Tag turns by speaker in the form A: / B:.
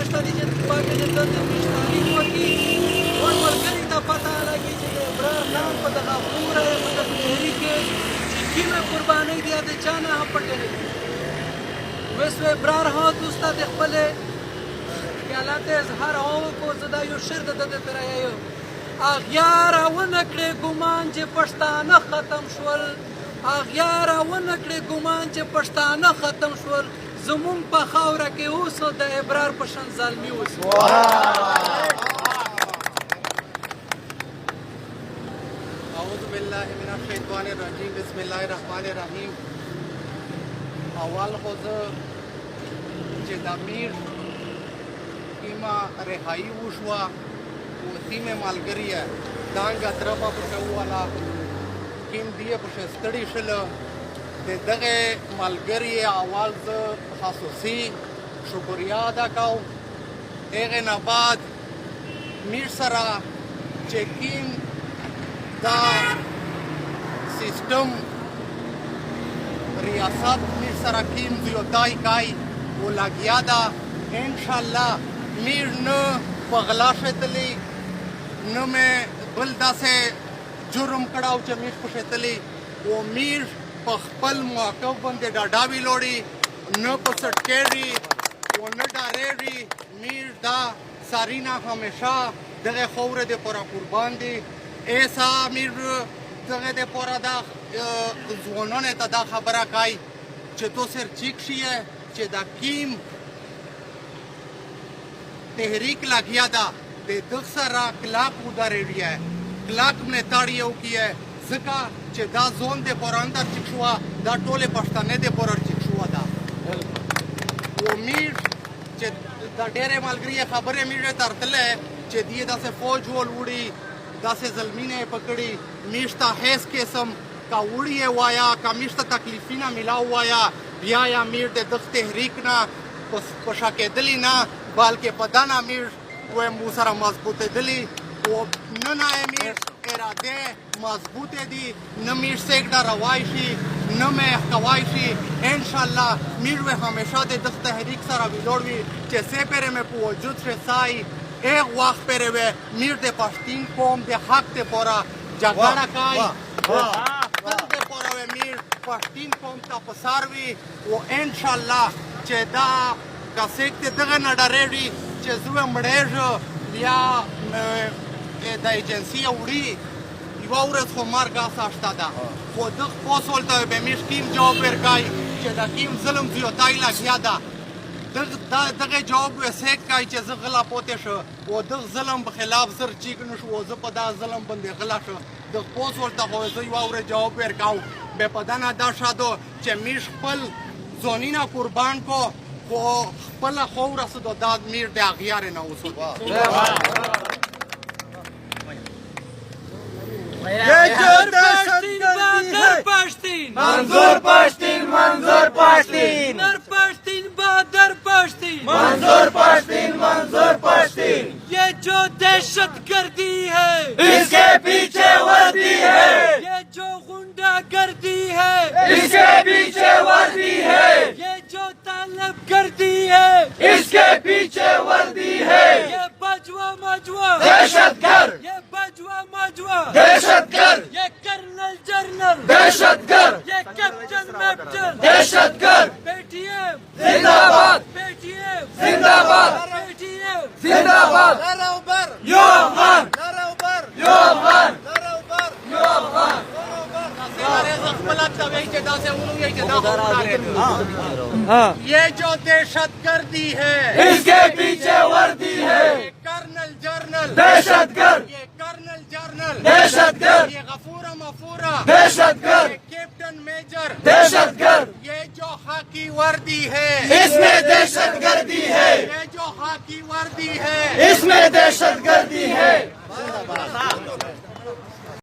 A: نشته دي چې پاکې د دندې مشتاري وکړي ټول ملګري ته پته لګي چې د ابرار خان په دغه پوره په دغه تحریک کې چې کومه قربانۍ دي د چا نه هم پټې نه دي. ویسو ابرار ها دوستا د خپلې خیالات اظهار ها وکړو زه دا یو شعر د ده درته رایایم: اغیاره ونه کړې ګمان چې پښتانه ختم شول، اغیاره ونه کړې ګمان چې پښتانه ختم شول، زمونږ په خاوره کې اوسو د ابرار په شان ظالمي اوسو.
B: اعوذ بالله من الشیطان الرجیم بسم الله الرحمن الرحیم. اول خو زه چې د امیر کومه رهایي وشوه وسیمې ملګري یې دانګه طرفه پسې وواله کوم دیه پسې ستړي شله د دغې ملګري اول زه خصوصي شکریه ادا کوم. هغې نه بعد میر سره چې کوم دا سیستم ریاست میر سره کوم زیاتای کوي و لګیا ده انشاءالله میر نه په غلا شتلی نه مې بل داسې جرم کړی چې میر پسې تلی و میر په خپل موقف باندې ډاډا ویلوړي نه په سټکېږي و نه ډارېږي. میر دا سارینه همیشه دغې خاورې دپاره قربان دي. ایسا میر دغې دپاره دا ځوانانو ته دا خبره کوي چې تو سر چیک شیه چې دا کیم تحریک لګیا ده د دغ سره کلاک ودرېږي کلاک ملاتړ یې وکړي ځکه چې دا زون دپاره اندر چیک شوه دا ټولې پښتنې دپاره چیک شوه ده. و میر چې دا ډېرې ملګري یې خبرې میر یې ترتلې چې دی داسې فوج ول وړي داسې زلمینه یې پکړي میش ته هیڅ قسم کا وړي یې وایا کا میش ته تکلیفونه میلاو وایا بیا یا میر د دغ تحریک نه په شا کېدلي نه بلکې په دنه میر وایم ورسره مضبوطېدلي و نن یې میر ارادې مضبوطې دي نه میر سیکډه روای شي نه مې کوای شي انشاءالله میر و همیشه د دغ تحریک سره ویلوړ وي چې څه پرې مې په وجود شه سای ایک وقت پرې وې میر د پښتین قوم د حق دپاره جګړه کوي تل دپاره وې میر پښتین قوم ته په سر وي و انشاءالله چې دا که څوک د دغه نه ډارېږي چې زه مړېږه یا د ایجنسي وړي یوه ورځ خو مرګ هسه شته ده خو دغ پوسول ته به میر کیم جواب ورکوي چې د کیم ظلم زیاتۍ لګیا ده دغه جواب وسیک کوي چې زه غلا پوتې شو و دغ ظلم په خلاف زر چیک نه شو و زه په دا ظلم باندې غلا شو دغ پوس ورته خو زه یوه ورځ جواب ورکوم بیا په دنه دا شادو چې میر خپل ځانونه قربان کو خو خپله خاوره څه دا میر د اغیارې نه اوسو.
A: منظور پشتین منظور پشتین نر پشتین بادر پشتین منظور پشتین منظور پشتین یہ جو دہشت گردی ہے اس کے پیچھے وردی ہے یہ جو غنڈہ گردی ہے اس کے پیچھے وردی ہے یہ جو طالب گردی ہے اس کے پیچھے وردی ہے یہ بجوا مجوا دہشت گرد یہ بجوا مجوا دہشت گرد یہ کرنل جرنل دہشت گرد یہ کیپٹن میپٹن دہشت گرد پے ٹی ایم زندہ باد پے ٹی ایم زندہ باد پے ٹی ایم زندہ باد نعرہ اوپر یو افغان نعرہ اوپر یو افغان نعرہ اوپر یو افغان
B: یہ جو دہشت گردی ہے
A: اس کے پیچھے وردی ہے
B: یہ کرنل جرنل
A: دہشت گرد
B: یہ کرنل جرنل
A: دہشت گرد
B: یہ غفورہ مفورہ
A: دہشت گرد
B: یہ کیپٹن میجر
A: دہشت گرد
B: یہ جو خاکی وردی ہے
A: اس میں دہشت گردی ہے
B: یہ جو خاکی وردی ہے
A: اس میں دہشت گردی ہے